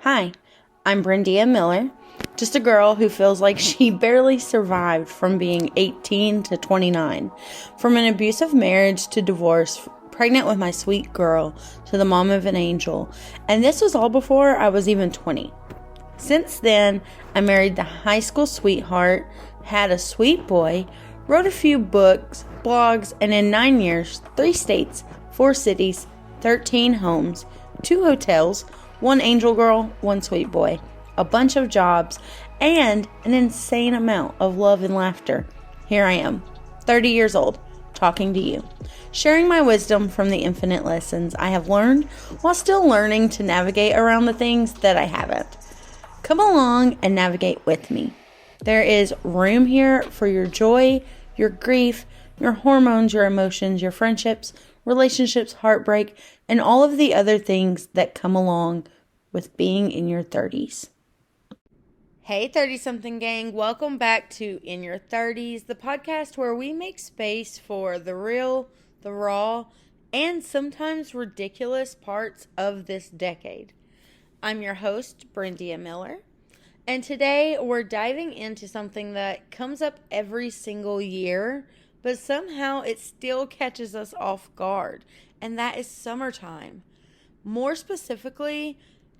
Hi, I'm Brendia Miller, just a girl who feels like she barely survived from being 18 to 29, from an abusive marriage to divorce, pregnant with my sweet girl to the mom of an angel, and this was all before I was even 20. Since then, I married the high school sweetheart, had a sweet boy, wrote a few books, blogs, and in 9 years, 3 states, 4 cities, 13 homes, 2 hotels, 1 angel girl, 1 sweet boy, a bunch of jobs, and an insane amount of love and laughter. Here I am, 30 years old, talking to you, sharing my wisdom from the infinite lessons I have learned while still learning to navigate around the things that I haven't. Come along and navigate with me. There is room here for your joy, your grief, your hormones, your emotions, your friendships, relationships, heartbreak, and all of the other things that come along with being in your 30s. Hey 30-something gang, welcome back to In Your 30s, the podcast where we make space for the real, the raw, and sometimes ridiculous parts of this decade. I'm your host, Brendia Miller, and today we're diving into something that comes up every single year, but somehow it still catches us off guard, and that is summertime. More specifically,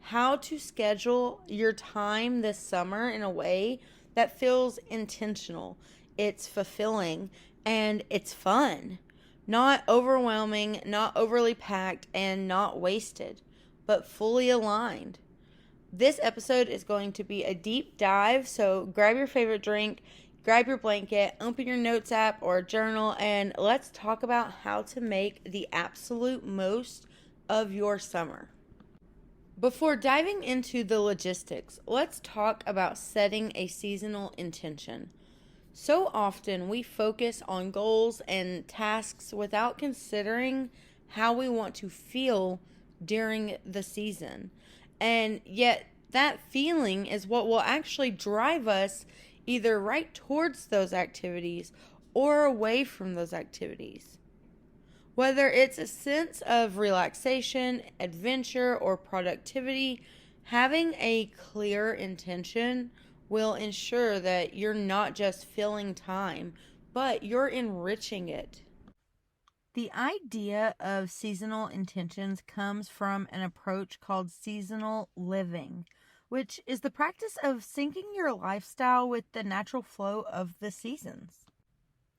how to schedule your time this summer in a way that feels intentional, it's fulfilling, and it's fun. Not overwhelming, not overly packed, and not wasted, but fully aligned. This episode is going to be a deep dive, so grab your favorite drink, grab your blanket, open your notes app or journal, and let's talk about how to make the absolute most of your summer. Before diving into the logistics, let's talk about setting a seasonal intention. So often we focus on goals and tasks without considering how we want to feel during the season. And yet that feeling is what will actually drive us either right towards those activities or away from those activities. Whether it's a sense of relaxation, adventure, or productivity, having a clear intention will ensure that you're not just filling time, but you're enriching it. The idea of seasonal intentions comes from an approach called seasonal living, which is the practice of syncing your lifestyle with the natural flow of the seasons.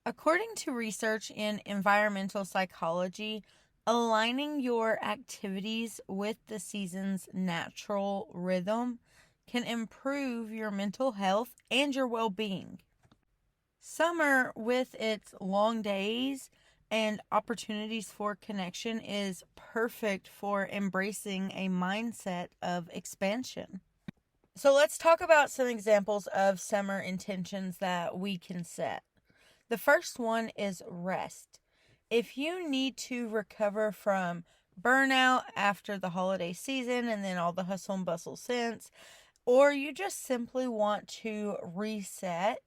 According to research in environmental psychology, aligning your activities with the season's natural rhythm can improve your mental health and your well-being. Summer, with its long days and opportunities for connection, is perfect for embracing a mindset of expansion. So let's talk about some examples of summer intentions that we can set. The first one is rest. If you need to recover from burnout after the holiday season and then all the hustle and bustle since, or you just simply want to reset,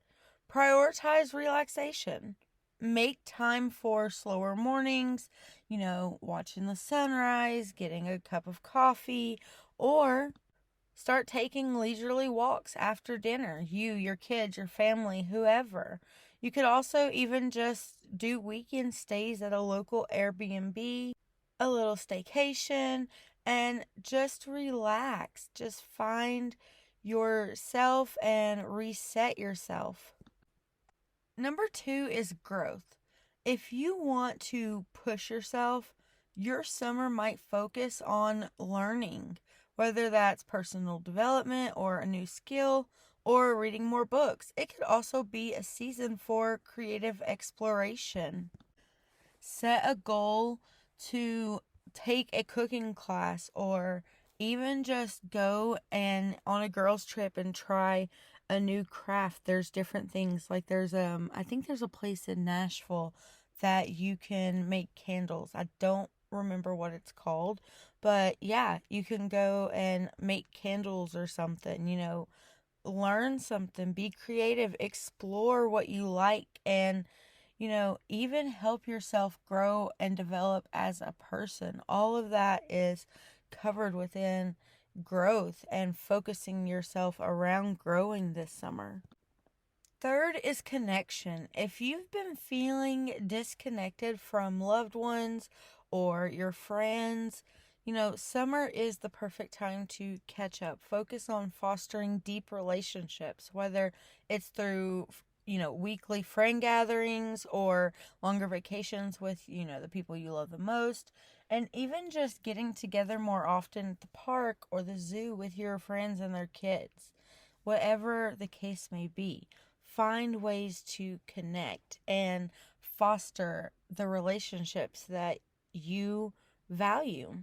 prioritize relaxation. Make time for slower mornings, watching the sunrise, getting a cup of coffee, or start taking leisurely walks after dinner. You, your kids, your family, whoever. You could also even just do weekend stays at a local Airbnb, a little staycation, and just relax. Just find yourself and reset yourself. Number 2 is growth. If you want to push yourself, your summer might focus on learning, whether that's personal development or a new skill or reading more books. It could also be a season for creative exploration. Set a goal to take a cooking class or even just go and on a girls trip and try a new craft. There's different things like I think there's a place in Nashville that you can make candles. I don't remember what it's called, but yeah, you can go and make candles or something, learn something, be creative, explore what you like, and even help yourself grow and develop as a person. All of that is covered within growth and focusing yourself around growing this summer. Third is connection. If you've been feeling disconnected from loved ones or your friends, summer is the perfect time to catch up. Focus on fostering deep relationships, whether it's through, weekly friend gatherings or longer vacations with, the people you love the most. And even just getting together more often at the park or the zoo with your friends and their kids. Whatever the case may be, find ways to connect and foster the relationships that you value.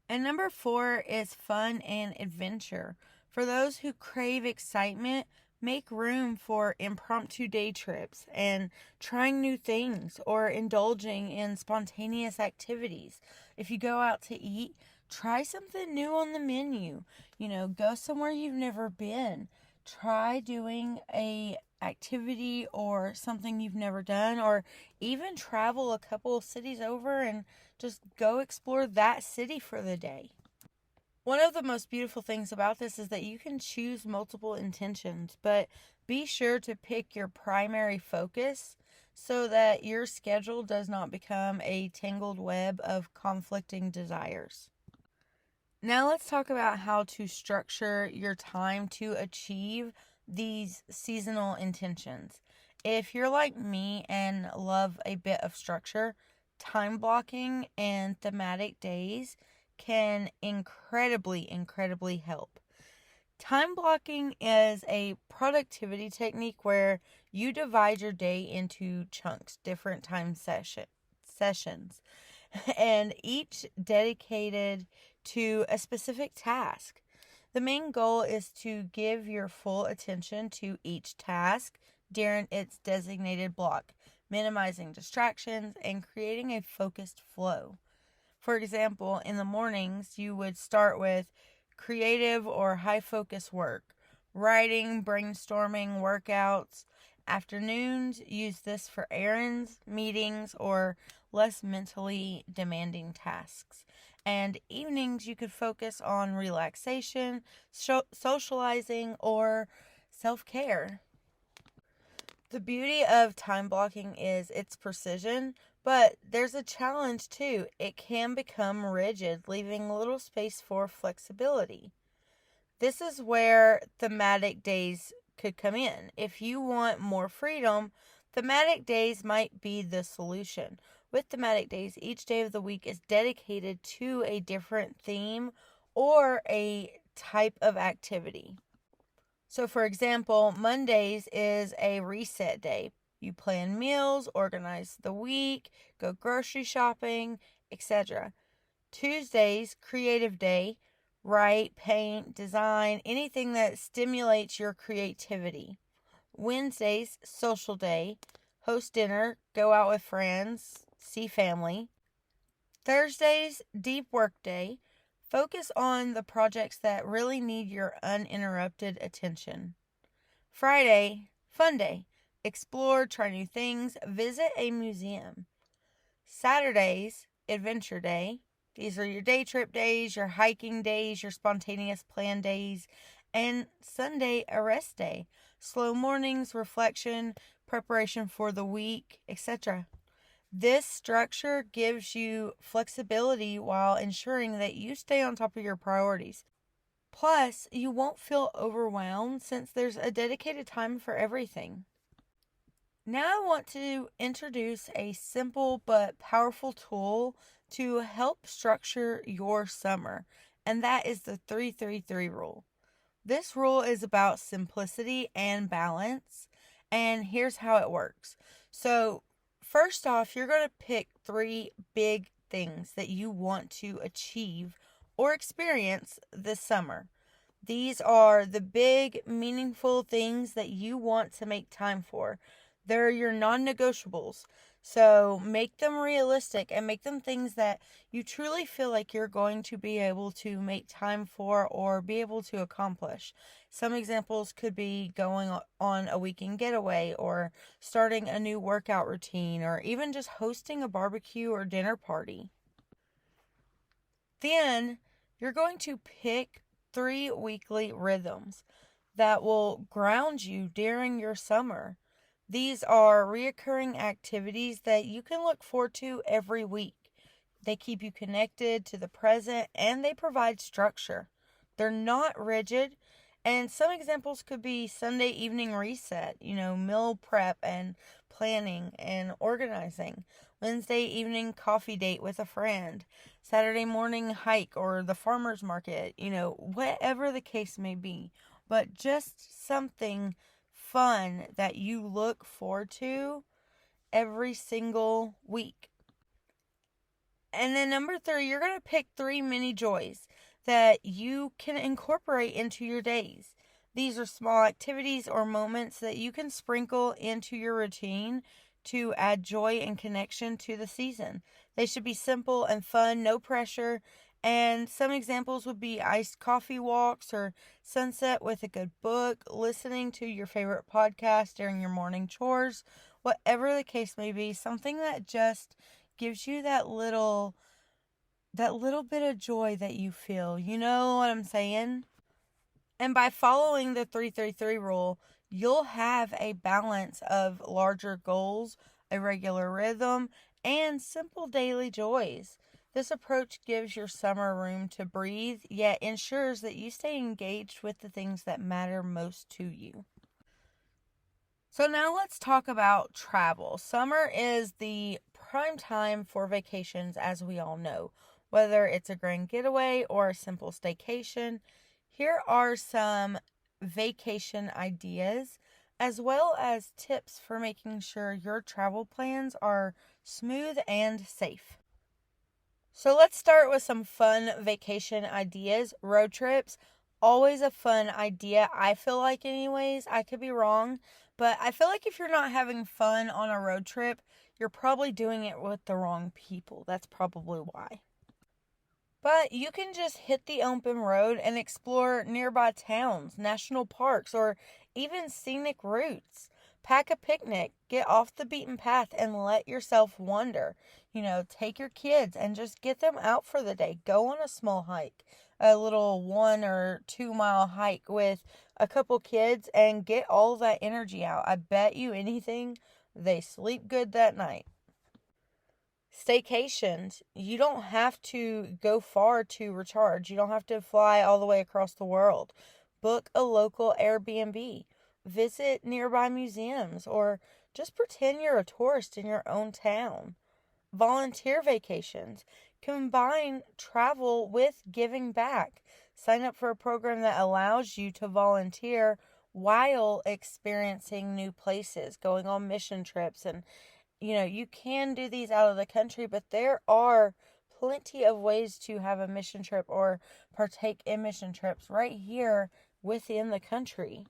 And number 4 is fun and adventure. For those who crave excitement, make room for impromptu day trips and trying new things or indulging in spontaneous activities. If you go out to eat, try something new on the menu. Go somewhere you've never been. Try doing a activity or something you've never done, or even travel a couple of cities over and just go explore that city for the day. One of the most beautiful things about this is that you can choose multiple intentions, but be sure to pick your primary focus so that your schedule does not become a tangled web of conflicting desires. Now let's talk about how to structure your time to achieve these seasonal intentions. If you're like me and love a bit of structure, time blocking and thematic days can incredibly help. Time blocking is a productivity technique where you divide your day into chunks, different time sessions, and each dedicated to a specific task. The main goal is to give your full attention to each task during its designated block, minimizing distractions and creating a focused flow. For example, in the mornings, you would start with creative or high focus work, writing, brainstorming, workouts. Afternoons, use this for errands, meetings, or less mentally demanding tasks. And evenings, you could focus on relaxation, socializing, or self-care. The beauty of time blocking is its precision, but there's a challenge too. It can become rigid, leaving little space for flexibility. This is where thematic days could come in. If you want more freedom, thematic days might be the solution. With thematic days, each day of the week is dedicated to a different theme or a type of activity. So, for example, Mondays is a reset day. You plan meals, organize the week, go grocery shopping, etc. Tuesdays, creative day. Write, paint, design, anything that stimulates your creativity. Wednesdays, social day. Host dinner, go out with friends, see family. Thursdays, deep work day. Focus on the projects that really need your uninterrupted attention. Friday, fun day. Explore, try new things, visit a museum. Saturdays, adventure day. These are your day trip days, your hiking days, your spontaneous plan days. And Sunday, a rest day. Slow mornings, reflection, preparation for the week, etc. This structure gives you flexibility while ensuring that you stay on top of your priorities. Plus, you won't feel overwhelmed since there's a dedicated time for everything. Now I want to introduce a simple but powerful tool to help structure your summer, and that is the 3-3-3 rule. This rule is about simplicity and balance, and here's how it works. So, first off, you're going to pick 3 big things that you want to achieve or experience this summer. These are the big, meaningful things that you want to make time for. They're your non-negotiables. So make them realistic and make them things that you truly feel like you're going to be able to make time for or be able to accomplish. Some examples could be going on a weekend getaway or starting a new workout routine or even just hosting a barbecue or dinner party. Then You're going to pick 3 weekly rhythms that will ground you during your summer. These are reoccurring activities that you can look forward to every week. They keep you connected to the present and they provide structure. They're not rigid. And some examples could be Sunday evening reset, meal prep and planning and organizing. Wednesday evening coffee date with a friend. Saturday morning hike or the farmer's market, whatever the case may be. But just something fun that you look forward to every single week. And then number 3, you're going to pick 3 mini joys that you can incorporate into your days. These are small activities or moments that you can sprinkle into your routine to add joy and connection to the season. They should be simple and fun, no pressure. And some examples would be iced coffee walks or sunset with a good book, listening to your favorite podcast during your morning chores, whatever the case may be, something that just gives you that little bit of joy that you feel. You know what I'm saying? And by following the 333 rule, you'll have a balance of larger goals, a regular rhythm, and simple daily joys. This approach gives your summer room to breathe, yet ensures that you stay engaged with the things that matter most to you. So now let's talk about travel. Summer is the prime time for vacations, as we all know. Whether it's a grand getaway or a simple staycation, here are some vacation ideas as well as tips for making sure your travel plans are smooth and safe. So let's start with some fun vacation ideas. Road trips, always a fun idea, I feel like anyways. I could be wrong, but I feel like if you're not having fun on a road trip, you're probably doing it with the wrong people. That's probably why. But you can just hit the open road and explore nearby towns, national parks, or even scenic routes. Pack a picnic, get off the beaten path, and let yourself wander. Take your kids and just get them out for the day. Go on a small hike, a little 1 or 2 mile hike with a couple kids, and get all that energy out. I bet you anything, they sleep good that night. Staycations, you don't have to go far to recharge. You don't have to fly all the way across the world. Book a local Airbnb. Visit nearby museums or just pretend you're a tourist in your own town. Volunteer vacations. Combine travel with giving back. Sign up for a program that allows you to volunteer while experiencing new places, going on mission trips. And you can do these out of the country, but there are plenty of ways to have a mission trip or partake in mission trips right here within the country.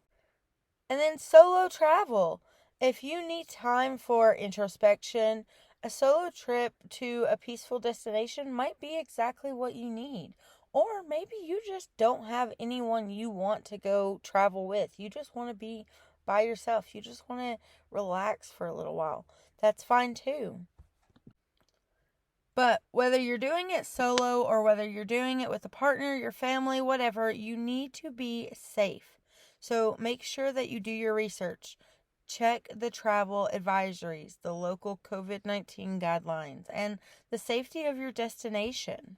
And then solo travel. If you need time for introspection, a solo trip to a peaceful destination might be exactly what you need. Or maybe you just don't have anyone you want to go travel with. You just want to be by yourself. You just want to relax for a little while. That's fine too. But whether you're doing it solo or whether you're doing it with a partner, your family, whatever, you need to be safe. So make sure that you do your research. Check the travel advisories, the local COVID-19 guidelines, and the safety of your destination.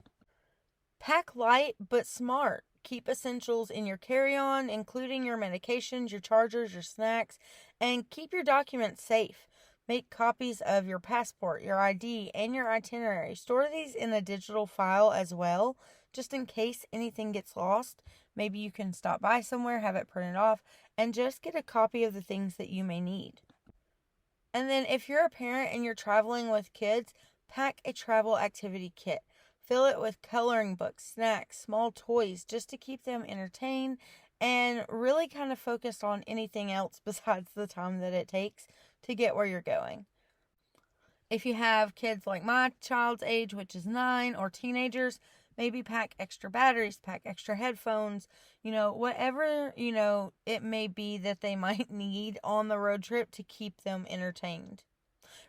Pack light but smart. Keep essentials in your carry-on, including your medications, your chargers, your snacks, and keep your documents safe. Make copies of your passport, your ID, and your itinerary. Store these in a digital file as well, just in case anything gets lost. Maybe you can stop by somewhere, have it printed off, and just get a copy of the things that you may need. And then if you're a parent and you're traveling with kids, pack a travel activity kit. Fill it with coloring books, snacks, small toys, just to keep them entertained and really kind of focused on anything else besides the time that it takes to get where you're going. If you have kids like my child's age, which is 9, or teenagers, maybe pack extra batteries, pack extra headphones, whatever, it may be that they might need on the road trip to keep them entertained.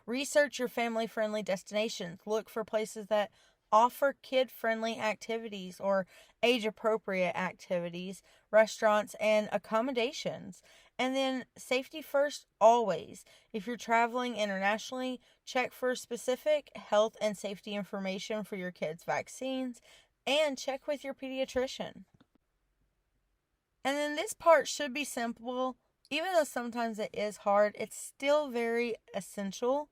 Research your family-friendly destinations. Look for places that offer kid-friendly activities or age-appropriate activities, restaurants, and accommodations. And then safety first always. If you're traveling internationally, check for specific health and safety information for your kids' vaccines and check with your pediatrician. And then this part should be simple. Even though sometimes it is hard, it's still very essential.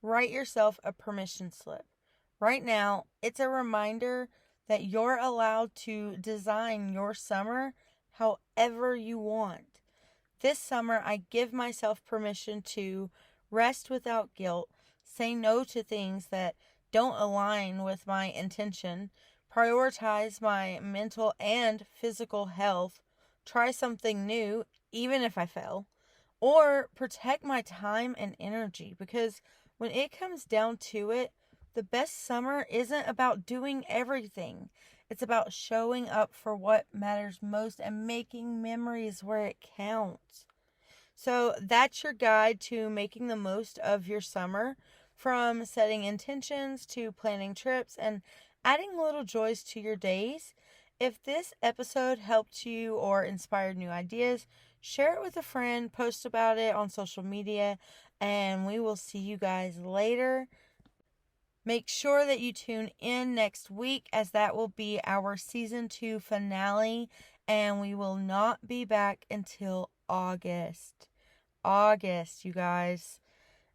Write yourself a permission slip. Right now, it's a reminder that you're allowed to design your summer however you want. This summer, I give myself permission to rest without guilt, say no to things that don't align with my intention, prioritize my mental and physical health, try something new, even if I fail, or protect my time and energy. Because when it comes down to it, the best summer isn't about doing everything. It's about showing up for what matters most and making memories where it counts. So that's your guide to making the most of your summer, from setting intentions to planning trips and adding little joys to your days. If this episode helped you or inspired new ideas, share it with a friend, post about it on social media, and we will see you guys later. Make sure that you tune in next week, as that will be our season 2 finale, and we will not be back until August. August, you guys.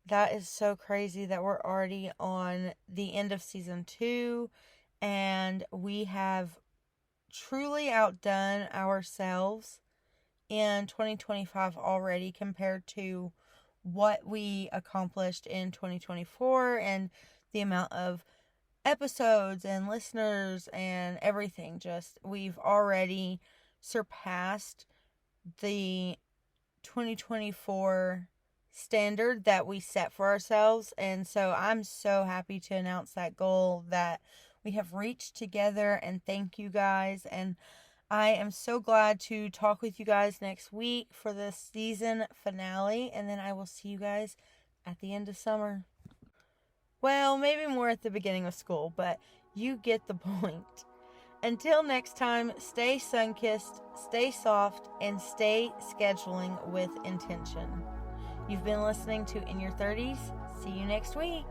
That is so crazy that we're already on the end of season 2, and we have truly outdone ourselves in 2025 already compared to what we accomplished in 2024, and the amount of episodes and listeners and everything. Just, we've already surpassed the 2024 standard that we set for ourselves. And so I'm so happy to announce that goal that we have reached together, and thank you guys. And I am so glad to talk with you guys next week for the season finale, and then I will see you guys at the end of summer. Well, maybe more at the beginning of school, but you get the point. Until next time, stay sun-kissed, stay soft, and stay scheduling with intention. You've been listening to In Your 30s. See you next week.